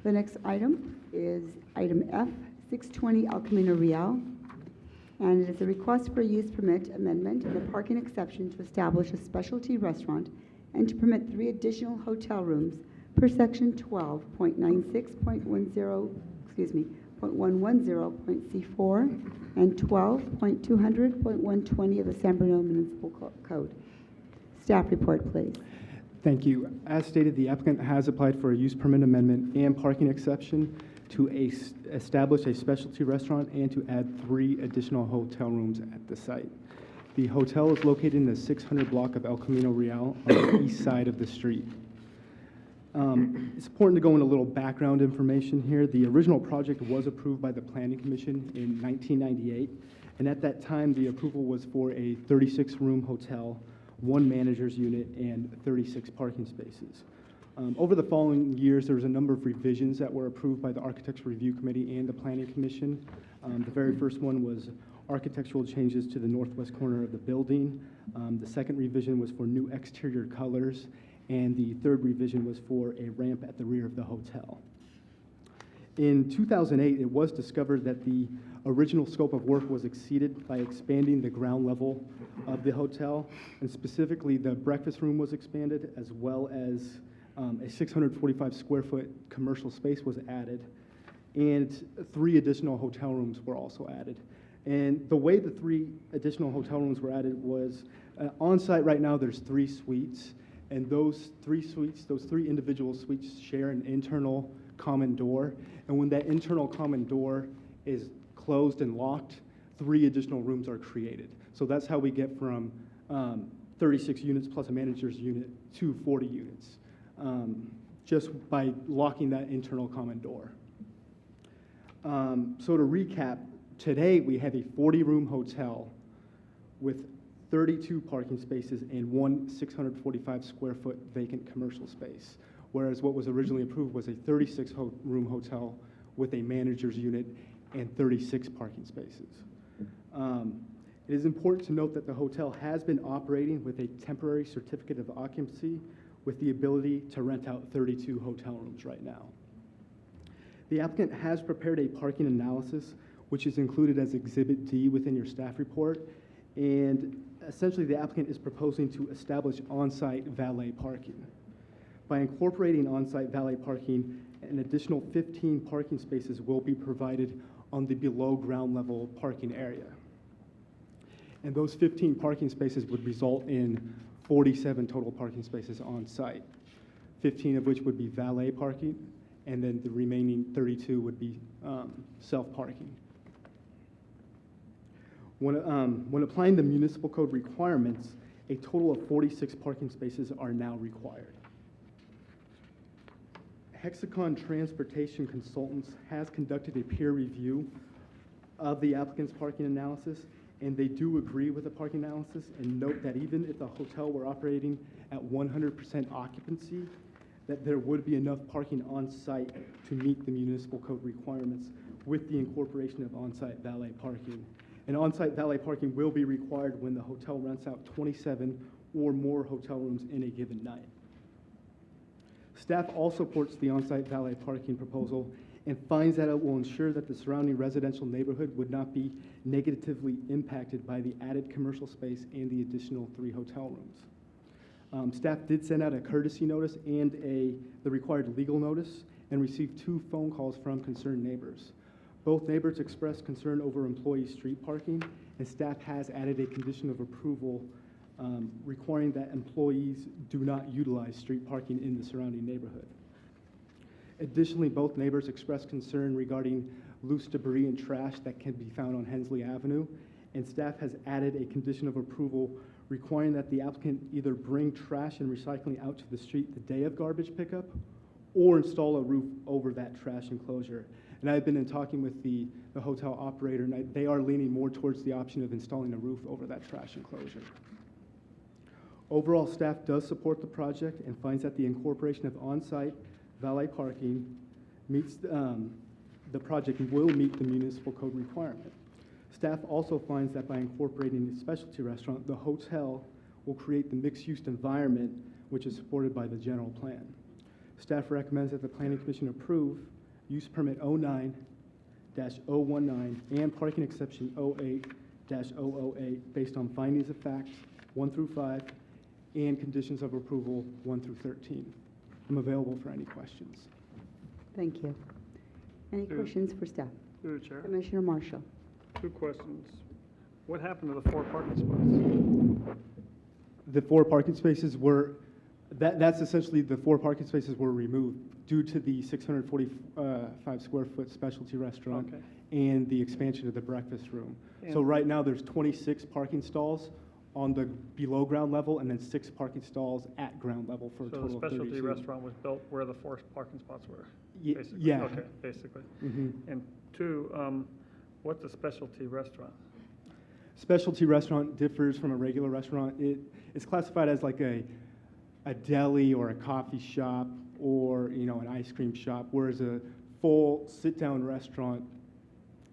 The next item is item F, 620 El Camino Real, and it is a request for a use permit amendment and a parking exception to establish a specialty restaurant and to permit 3 additional hotel rooms per section 12.110.C4 and 12.200.120 of the San Bruno Municipal Code. Staff report, please. Thank you. As stated, the applicant has applied for a use permit amendment and parking exception to establish a specialty restaurant and to add 3 additional hotel rooms at the site. The hotel is located in the 600 block of El Camino Real on the east side of the street. It's important to go into a little background information here. The original project was approved by the Planning Commission in 1998, and at that time the approval was for a 36-room hotel, 1 manager's unit, and 36 parking spaces. Over the following years, there was a number of revisions that were approved by the Architectural Review Committee and the Planning Commission. The very first one was architectural changes to the northwest corner of the building. The second revision was for new exterior colors, and the third revision was for a ramp at the rear of the hotel. In 2008, it was discovered that the original scope of work was exceeded by expanding the ground level of the hotel, and specifically the breakfast room was expanded, as well as a 645 square foot commercial space was added, and 3 additional hotel rooms were also added. And the way the 3 additional hotel rooms were added was on site right now there's 3 suites, and those 3 individual suites share an internal common door, and when that internal common door is closed and locked, 3 additional rooms are created. So that's how we get from 36 units plus a manager's unit to 40 units, just by locking that internal common door. So to recap, today we have a 40-room hotel with 32 parking spaces and 1 645 square foot vacant commercial space, whereas what was originally approved was a 36-room hotel with a manager's unit and 36 parking spaces. It is important to note that the hotel has been operating with a temporary certificate of occupancy with the ability to rent out 32 hotel rooms right now. The applicant has prepared a parking analysis, which is included as Exhibit D within your staff report, and essentially the applicant is proposing to establish on-site valet parking. By incorporating on-site valet parking, an additional 15 parking spaces will be provided on the below ground level parking area. And those 15 parking spaces would result in 47 total parking spaces on site, 15 of which would be valet parking, and then the remaining 32 would be self-parking. When applying the municipal code requirements, a total of 46 parking spaces are now required. Hexacon Transportation Consultants has conducted a peer review of the applicant's parking analysis, and they do agree with the parking analysis and note that even if the hotel were operating at 100% occupancy, that there would be enough parking on site to meet the municipal code requirements with the incorporation of on-site valet parking. And on-site valet parking will be required when the hotel rents out 27 or more hotel rooms in a given night. Staff also supports the on-site valet parking proposal and finds that it will ensure that the surrounding residential neighborhood would not be negatively impacted by the added commercial space and the additional 3 hotel rooms. Staff did send out a courtesy notice and the required legal notice and received 2 phone calls from concerned neighbors. Both neighbors expressed concern over employee street parking, and staff has added a condition of approval requiring that employees do not utilize street parking in the surrounding neighborhood. Additionally, both neighbors expressed concern regarding loose debris and trash that can be found on Hensley Avenue, and staff has added a condition of approval requiring that the applicant either bring trash and recycling out to the street the day of garbage pickup or install a roof over that trash enclosure. And I've been in talking with the hotel operator, and they are leaning more towards the option of installing a roof over that trash enclosure. Overall, staff does support the project and finds that the incorporation of on-site valet parking meets the project will meet the municipal code requirement. Staff also finds that by incorporating the specialty restaurant, the hotel will create the mixed-use environment which is supported by the general plan. Staff recommends that the Planning Commission approve use permit 09-019 and parking exception 08-008 based on findings of facts 1 through 5 and conditions of approval 1 through 13. I'm available for any questions. Thank you. Any Through- questions for staff? Through the chair, Commissioner Marshall. 2 questions. What happened to the 4 parking spots? The 4 parking spaces were, that's essentially the 4 parking spaces were removed due to the 645 square foot specialty restaurant Okay. and the expansion of the breakfast room. So And- right now, there's 26 parking stalls on the below ground level and then 6 parking stalls at ground level for a So the total of 32. specialty restaurant was built where the 4 parking spots were? Ye- basically? yeah. Okay, basically. Mhm. And 2, what's a specialty restaurant? Specialty restaurant differs from a regular restaurant. It's classified as like a deli or a coffee shop or, an ice cream shop, whereas a full sit-down restaurant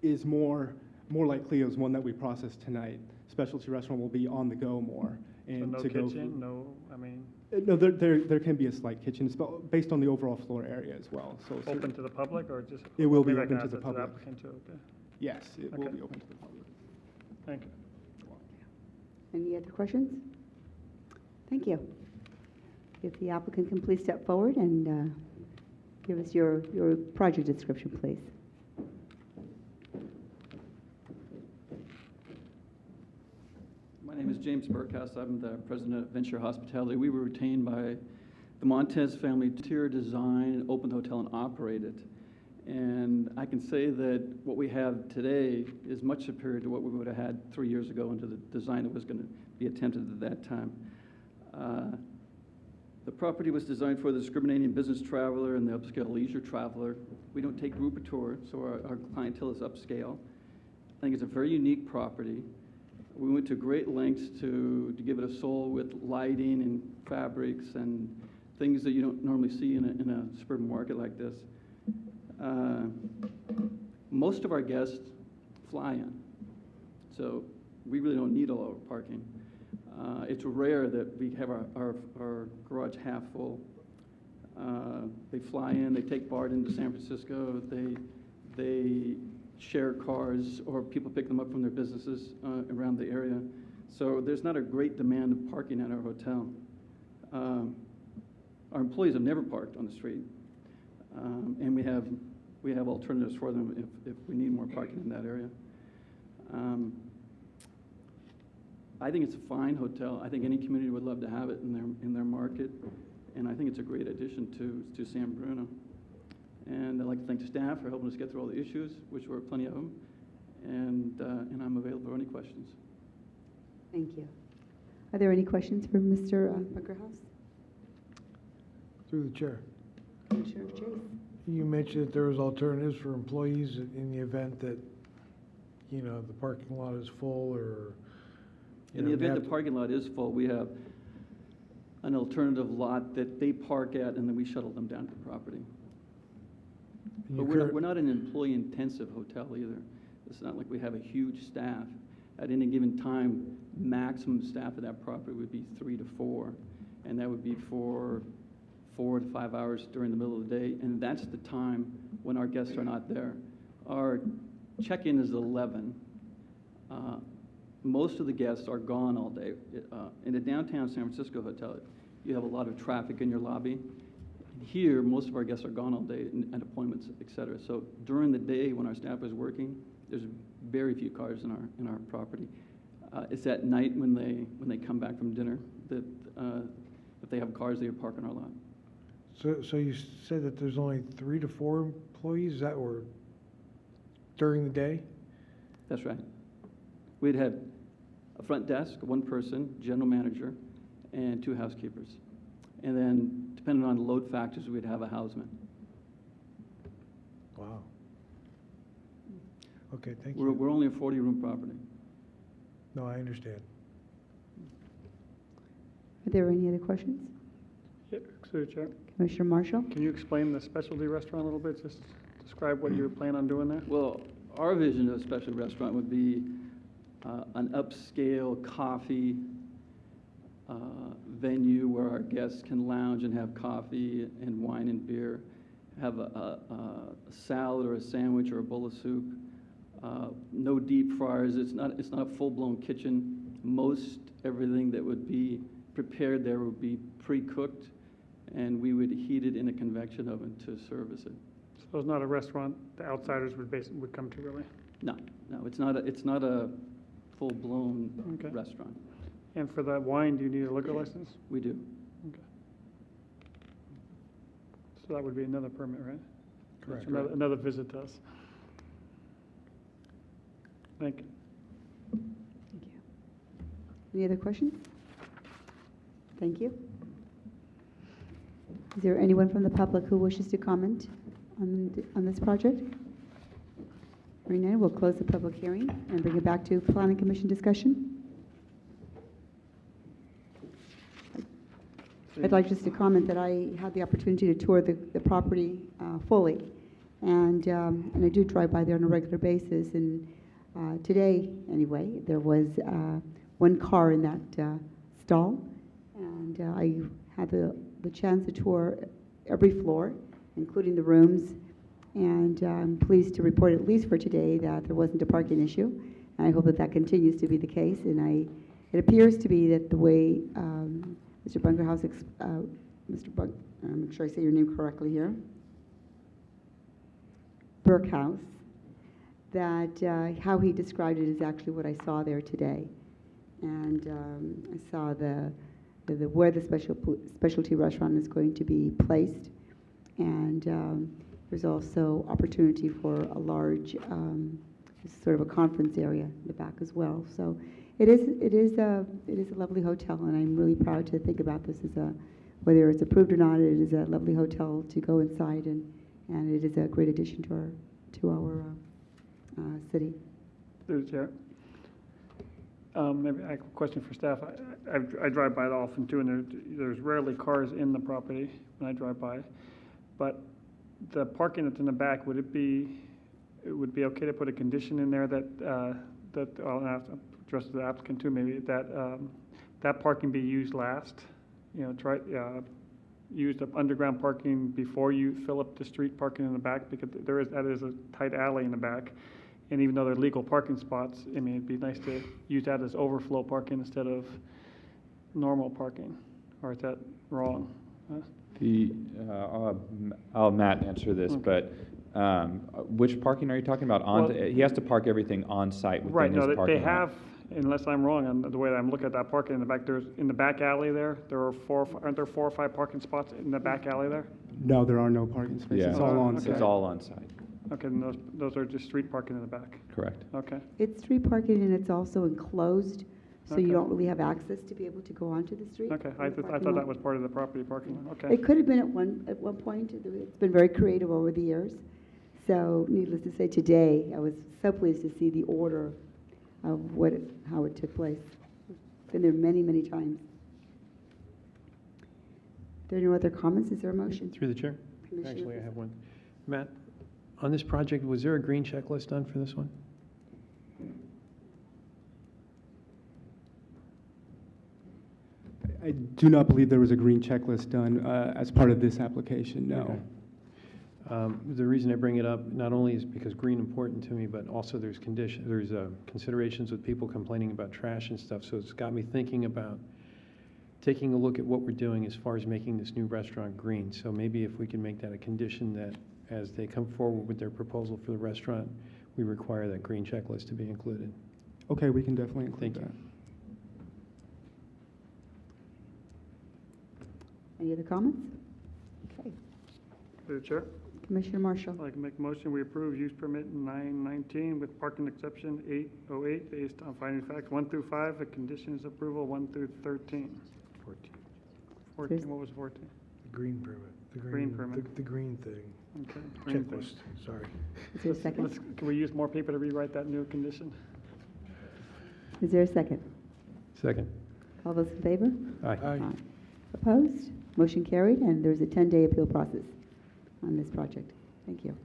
is more like Cleo's one that we processed tonight. Specialty restaurant will be on the go more. So And no to-go kitchen, food. no, I mean, No, there can be a slight kitchen, it's based on the overall floor area as well. So open to the public or just? It will be maybe I can open to ask the that public. applicant too, okay, yes, it will Okay. be open to the public. thank you. Any other questions? Thank you. If the applicant can please step forward and give us your project description, please. My name is James Burkhouse. I'm the president of Venture Hospitality. We were retained by the Montez family to interior design, open the hotel, and operate it. And I can say that what we have today is much superior to what we would have had 3 years ago into the design that was going to be attempted at that time. The property was designed for the discriminating business traveler and the upscale leisure traveler. We don't take group or tour, so our clientele is upscale. I think it's a very unique property. We went to great lengths to give it a soul with lighting and fabrics and things that you don't normally see in a suburban market like this. Most of our guests fly in, so we really don't need a lot of parking. It's rare that we have our garage half full. They fly in, they take BART into San Francisco, they share cars, or people pick them up from their businesses around the area. So there's not a great demand of parking at our hotel. Our employees have never parked on the street, and we have alternatives for them if we need more parking in that area. I think it's a fine hotel. I think any community would love to have it in their market, and I think it's a great addition to San Bruno. And I'd like to thank the staff for helping us get through all the issues, which were plenty of them, and I'm available for any questions. Thank you. Are there any questions for Mr. Buckerhouse? Through the chair. Commissioner Chase? You mentioned that there was alternatives for employees in the event that, the parking lot is full or. In the event the parking lot is full, we have an alternative lot that they park at, and then we shuttle them down to the property. But we're not an employee-intensive hotel either. It's not like we have a huge staff. At any given time, maximum staff at that property would be 3 to 4, and that would be for 4 to 5 hours during the middle of the day, and that's the time when our guests are not there. Our check-in is 11. Most of the guests are gone all day. In a downtown San Francisco hotel, you have a lot of traffic in your lobby. Here, most of our guests are gone all day at appointments, et cetera. So during the day when our staff is working, there's very few cars in our property. It's at night when they come back from dinner that if they have cars, they park in our lot. So you said that there's only 3 to 4 employees that were during the day? That's right. We'd have a front desk, 1 person, general manager, and 2 housekeepers. And then, depending on the load factors, we'd have a houseman. Wow. Okay, thank We're you. only a 40-room property. No, I understand. Are there any other questions? Yeah, through the chair, Commissioner Marshall? can you explain the specialty restaurant a little bit? Just describe what you plan on doing there? Well, our vision of a specialty restaurant would be an upscale coffee, venue where our guests can lounge and have coffee and wine and beer, have a salad or a sandwich or a bowl of soup. No deep fryers. It's not a full-blown kitchen. Most everything that would be prepared there would be pre-cooked, and we would heat it in a convection oven to service it. So it's not a restaurant the outsiders would come to, really? No, it's not a full-blown Okay. restaurant. And for that wine, do you need a liquor license? We do. Okay. So that would be another permit, right? Correct. Another visit to us. Thank you. Thank you. Any other questions? Thank you. Is there anyone from the public who wishes to comment on this project? Hearing none, we'll close the public hearing and bring it back to Planning Commission discussion. I'd like just to comment that I had the opportunity to tour the property fully, and I do drive by there on a regular basis. And today, anyway, there was one car in that stall, and I had the chance to tour every floor, including the rooms. And I'm pleased to report, at least for today, that there wasn't a parking issue. And I hope that continues to be the case. And it appears to be that the way Mr. Bunkerhouse, make sure I say your name correctly here, Burkhouse, that how he described it is actually what I saw there today. And I saw where the specialty restaurant is going to be placed. And there's also opportunity for a large, sort of a conference area in the back as well. So it is a lovely hotel, and I'm really proud to think about this as whether it's approved or not. It is a lovely hotel to go inside, and it is a great addition to our city. Through the chair. Maybe I have a question for staff. I drive by it often too, and there's rarely cars in the property when I drive by. But the parking that's in the back, would it be okay to put a condition in there that I'll have to address the applicant too, maybe that parking be used last? Use the underground parking before you fill up the street parking in the back, because that is a tight alley in the back. And even though they're legal parking spots, I mean, it'd be nice to use that as overflow parking instead of normal parking. Or is that wrong? Huh? I'll have Matt answer this, Okay. but which parking are you talking about? He has to park everything on site within Right, his no, parking they lot. have, unless I'm wrong on the way that I'm looking at that parking in the back, in the back alley there are aren't there 4 or 5 parking spots in the back alley there? No, there are no parking spaces. Yeah, It's all on okay. site. It's all on site, Okay, then those are just street parking in the back. correct. Okay, It's street parking, and it's also enclosed, so you Okay. don't really have access to be able to go onto the street. okay, I in the thought parking that lot. was part of the property parking lot, okay. It could have been at one point. It's been very creative over the years. So needless to say, today, I was so pleased to see the order of how it took place. Been there many, many times. There are no other comments? Is there a motion? Through the chair? Commissioner Actually, I Fris- have one. Matt, on this project, was there a green checklist done for this one? I do not believe there was a green checklist done as part of this application, no. Okay. The reason I bring it up, not only is because green important to me, but also there's considerations with people complaining about trash and stuff, so it's got me thinking about taking a look at what we're doing as far as making this new restaurant green. So maybe if we can make that a condition that as they come forward with their proposal for the restaurant, we require that green checklist to be included. Okay, we can definitely include Thank that. you. Any other comments? Okay. Through the chair, Commissioner Marshall. I'd like to make a motion, we approve use permit 919 with parking exception 808 based on finding facts 1 through 5, the conditions approval 1 through 13. 14, what was 14? The green permit. The Green permit. The green thing. Okay. green thing. Checklist, sorry. Is there a second? Can we use more paper to rewrite that new condition? Is there a second? Second. All those in favor? Aye. Opposed? Motion carried, and there's a 10-day appeal process on this project. Thank you.